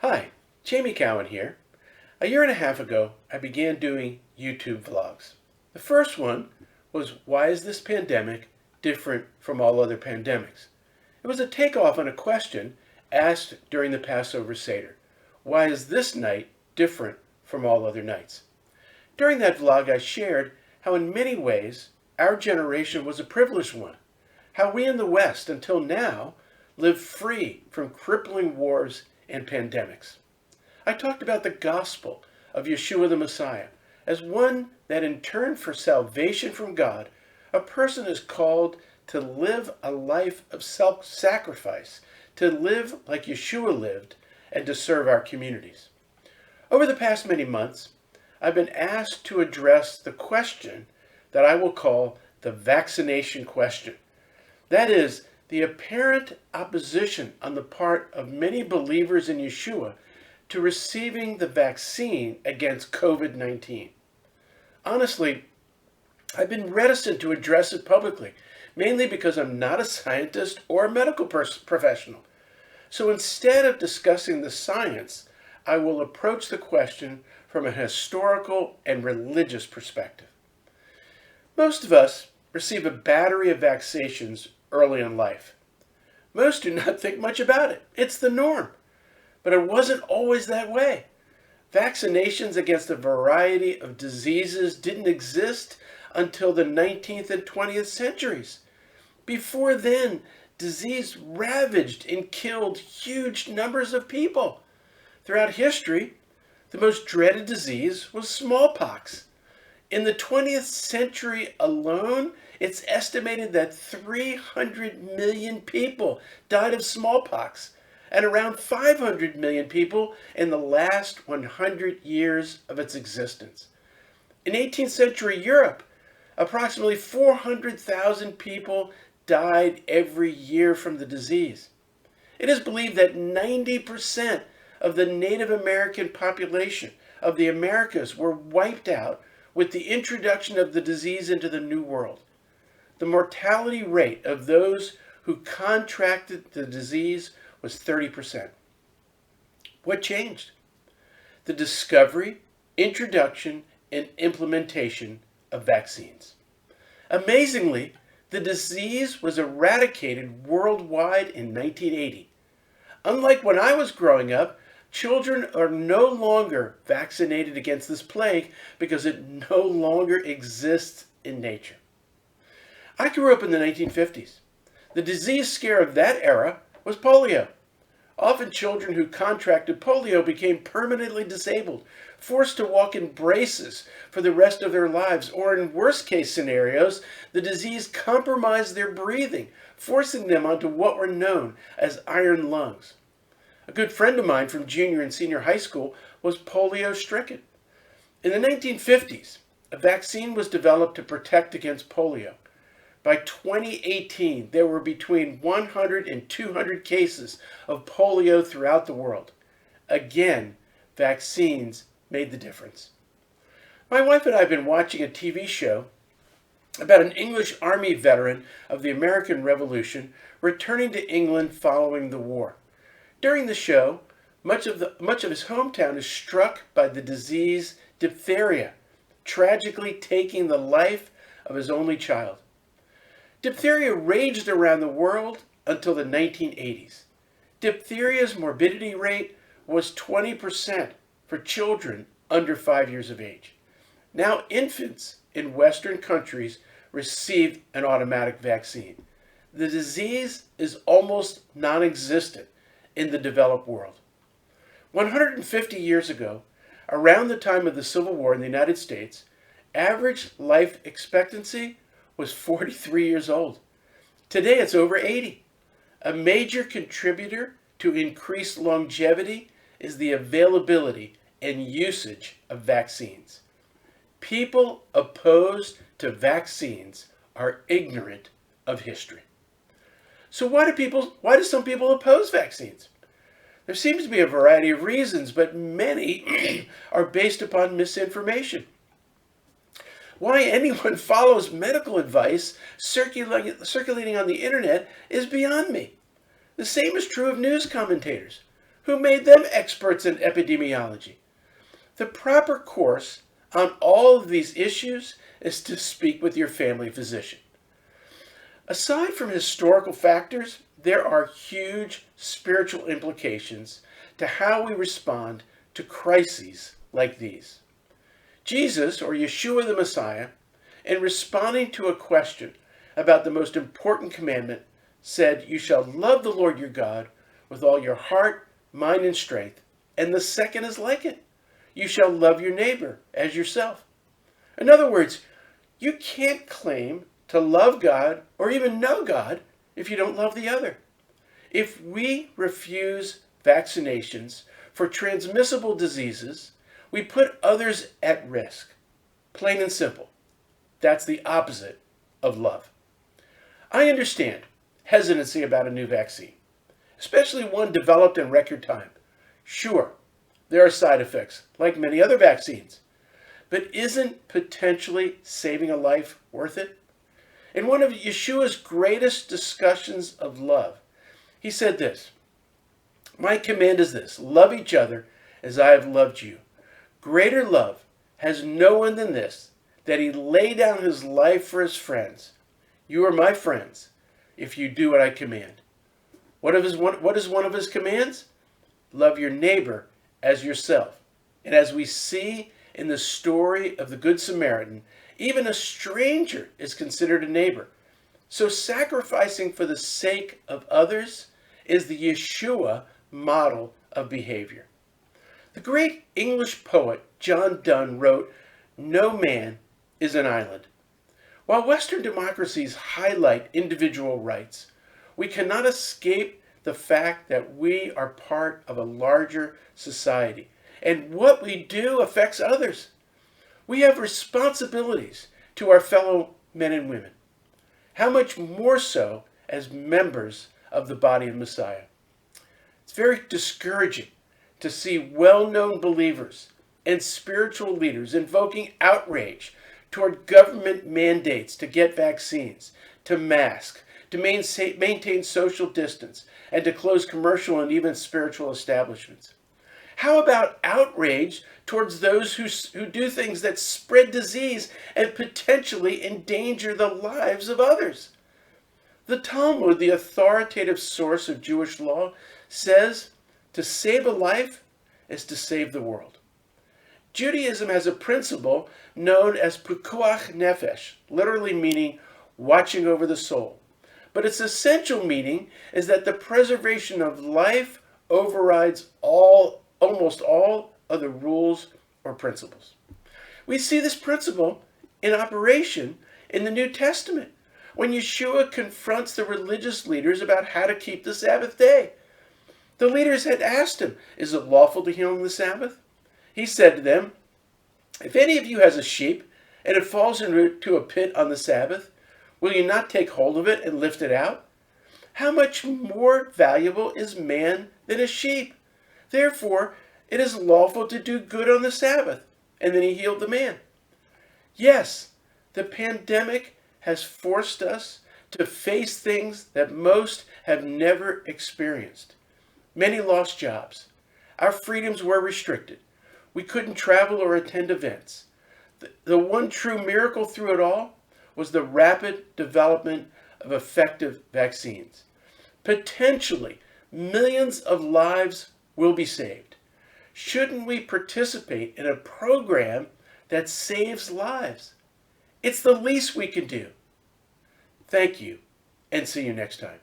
Hi, Jamie Cowen here. A year and a half ago, I began doing YouTube vlogs. The first one was, why is this pandemic different from all other pandemics? It was a takeoff on a question asked during the Passover Seder. Why is this night different from all other nights? During that vlog, I shared how in many ways our generation was a privileged one. How we in the West, until now, lived free from crippling wars and pandemics. I talked about the gospel of Yeshua the Messiah as one that in turn for salvation from God, a person is called to live a life of self-sacrifice, to live like Yeshua lived, and to serve our communities. Over the past many months, I've been asked to address the question that I will call the Vaccination Question. That is, the apparent opposition on the part of many believers in Yeshua to receiving the vaccine against COVID-19. Honestly, I've been reticent to address it publicly, mainly because I'm not a scientist or a medical professional. So instead of discussing the science, I will approach the question from a historical and religious perspective. Most of us receive a battery of vaccinations early in life. Most do not think much about it. It's the norm. But it wasn't always that way. Vaccinations against a variety of diseases didn't exist until the 19th and 20th centuries. Before then, disease ravaged and killed huge numbers of people. Throughout history, the most dreaded disease was smallpox. In the 20th century alone, it's estimated that 300 million people died of smallpox, and around 500 million people in the last 100 years of its existence. In 18th century Europe, approximately 400,000 people died every year from the disease. It is believed that 90% of the Native American population of the Americas were wiped out with the introduction of the disease into the New World. The mortality rate of those who contracted the disease was 30%. What changed? The discovery, introduction, and implementation of vaccines. Amazingly, the disease was eradicated worldwide in 1980. Unlike when I was growing up, children are no longer vaccinated against this plague because it no longer exists in nature. I grew up in the 1950s. The disease scare of that era was polio. Often children who contracted polio became permanently disabled, forced to walk in braces for the rest of their lives, or in worst case scenarios, the disease compromised their breathing, forcing them onto what were known as iron lungs. A good friend of mine from junior and senior high school was polio stricken. In the 1950s, a vaccine was developed to protect against polio. By 2018, there were between 100 and 200 cases of polio throughout the world. Again, vaccines made the difference. My wife and I have been watching a TV show about an English Army veteran of the American Revolution returning to England following the war. During the show, much of his hometown is struck by the disease diphtheria, tragically taking the life of his only child. Diphtheria raged around the world until the 1980s. Diphtheria's morbidity rate was 20% for children under 5 years of age. Now infants in Western countries receive an automatic vaccine. The disease is almost non-existent in the developed world. 150 years ago, around the time of the Civil War in the United States, average life expectancy was 43 years old. Today it's over 80. A major contributor to increased longevity is the availability and usage of vaccines. People opposed to vaccines are ignorant of history. So why do some people oppose vaccines? There seems to be a variety of reasons, but many are based upon misinformation. Why anyone follows medical advice circulating on the internet is beyond me. The same is true of news commentators. Who made them experts in epidemiology? The proper course on all of these issues is to speak with your family physician. Aside from historical factors, there are huge spiritual implications to how we respond to crises like these. Jesus, or Yeshua the Messiah, in responding to a question about the most important commandment, said, "You shall love the Lord your God with all your heart, mind, and strength." And the second is like it. You shall love your neighbor as yourself. In other words, you can't claim to love God or even know God if you don't love the other. If we refuse vaccinations for transmissible diseases, we put others at risk. Plain and simple. That's the opposite of love. I understand hesitancy about a new vaccine, especially one developed in record time. Sure, there are side effects, like many other vaccines. But isn't potentially saving a life worth it? In one of Yeshua's greatest discussions of love, he said this, "My command is this, love each other as I have loved you. Greater love has no one than this, that he lay down his life for his friends. You are my friends if you do what I command." What is one of his commands? Love your neighbor as yourself. And as we see in the story of the Good Samaritan, even a stranger is considered a neighbor. So sacrificing for the sake of others is the Yeshua model of behavior. The great English poet John Donne wrote, "No man is an island." While Western democracies highlight individual rights, we cannot escape the fact that we are part of a larger society, and what we do affects others. We have responsibilities to our fellow men and women. How much more so as members of the body of Messiah? It's very discouraging to see well-known believers and spiritual leaders invoking outrage toward government mandates to get vaccines, to mask, to maintain social distance, and to close commercial and even spiritual establishments. How about outrage towards those who do things that spread disease and potentially endanger the lives of others? The Talmud, the authoritative source of Jewish law, says to save a life is to save the world. Judaism has a principle known as pikuach nefesh, literally meaning watching over the soul. But its essential meaning is that the preservation of life overrides almost all other rules or principles. We see this principle in operation in the New Testament when Yeshua confronts the religious leaders about how to keep the Sabbath day. The leaders had asked him, "Is it lawful to heal on the Sabbath?" He said to them, "If any of you has a sheep and it falls into a pit on the Sabbath, will you not take hold of it and lift it out? How much more valuable is man than a sheep? Therefore, it is lawful to do good on the Sabbath." And then he healed the man. Yes, the pandemic has forced us to face things that most have never experienced. Many lost jobs. Our freedoms were restricted. We couldn't travel or attend events. The one true miracle through it all was the rapid development of effective vaccines. Potentially, millions of lives will be saved. Shouldn't we participate in a program that saves lives? It's the least we can do. Thank you, and see you next time.